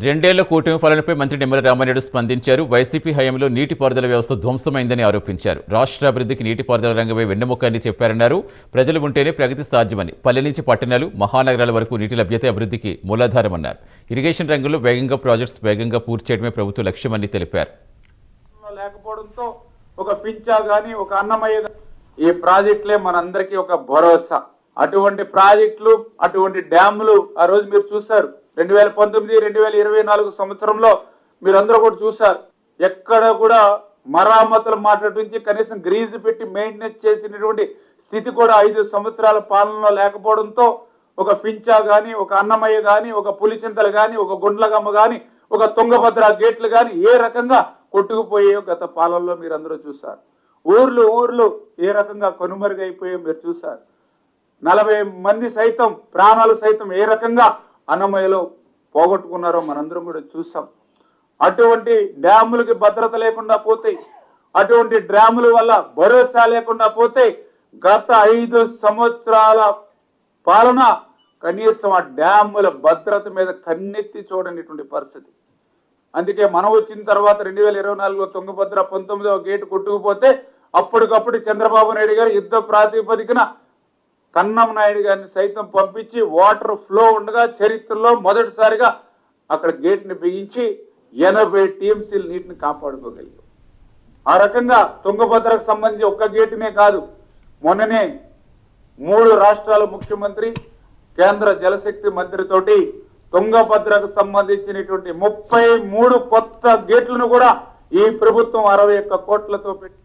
రెండేళ్ల కూటమి పాలనపై మంత్రి నిమ్మల రామానాయుడు స్పందించారు. వైసీపీ హయాంలో నీటిపారుదల వ్యవస్థ ధ్వంసమైందని ఆరోపించారు. రాష్ట్ర అభివృద్ధికి నీటిపారుదల రంగమే వెన్నెముక అని చెప్పారన్నారు. ప్రజలు ఉంటేనే ప్రగతి సాధ్యమని, పల్లె నుంచి పట్టణాలు, మహానగరాల వరకు నీటి లభ్యత అభివృద్ధికి మూలాధారమన్నారు. ఇరిగేషన్ రంగంలో వేగంగా ప్రాజెక్ట్స్ వేగంగా పూర్తి చేయడమే ప్రభుత్వ లక్ష్యమని తెలిపారు. లేకపోవడంతో ఒక పించా గాని ఒక అన్నమయ్య ఈ ప్రాజెక్టులే మనందరికీ ఒక భరోసా. అటువంటి ప్రాజెక్టులు, అటువంటి డ్యాములు ఆ రోజు మీరు చూశారు. 2019-2024 సంవత్సరంలో మీరందరూ కూడా చూశారు. ఎక్కడ కూడా మరామతులు మాట్లాడించి కనీసం గ్రీజు పెట్టి మెయింటెనెన్స్ చేసినటువంటి స్థితి కూడా 5 సంవత్సరాల పాలనలో లేకపోవడంతో ఒక పించా గాని, ఒక అన్నమయ్య గాని, ఒక పులిచింతలు గాని, ఒక గుండ్లగమ్మ గాని, ఒక తుంగభద్ర గేట్లు గాని ఏ రకంగా కొట్టుకుపోయాయో గత పాలనలో మీరందరూ చూశారు. ఊర్లు ఏ రకంగా కనుమరుగైపోయాయో మీరు చూశారు. 40 మంది సైతం ప్రాణాలు సైతం ఏ రకంగా అన్నమయ్యలో పోగొట్టుకున్నారో మనందరం కూడా చూసాం. అటువంటి డ్యాములకి భద్రత లేకుండా పోతే, అటువంటి డ్యాముల వల్ల భరోసా లేకుండా పోతే గత 5 సంవత్సరాల పాలన కనీసం ఆ డ్యాముల భద్రత మీద కన్నెత్తి చూడనిటువంటి పరిస్థితి. అందుకే మనం వచ్చిన తర్వాత 2024లో తుంగభద్ర 19వ గేటు కొట్టుకుపోతే అప్పటికప్పుడు చంద్రబాబు నాయుడు గారు యుద్ధ ప్రాతిపదికన కన్నం నాయుడు గారిని సైతం పంపించి వాటర్ ఫ్లో ఉండగా చరిత్రలో మొదటిసారిగా అక్కడ గేట్ని బిగించి 80 టీఎంసీల నీటిని కాపాడుకోగలిగాం. ఆ రకంగా తుంగభద్రకు సంబంధించి ఒక్క గేటునే కాదు, మొన్ననే 3 రాష్ట్రాల ముఖ్యమంత్రి, కేంద్ర జలశక్తి మంత్రితోటి తుంగభద్రకు సంబంధించినటువంటి 33 కొత్త గేట్లను కూడా ఈ ప్రభుత్వం 61 కోట్లతో పెట్టి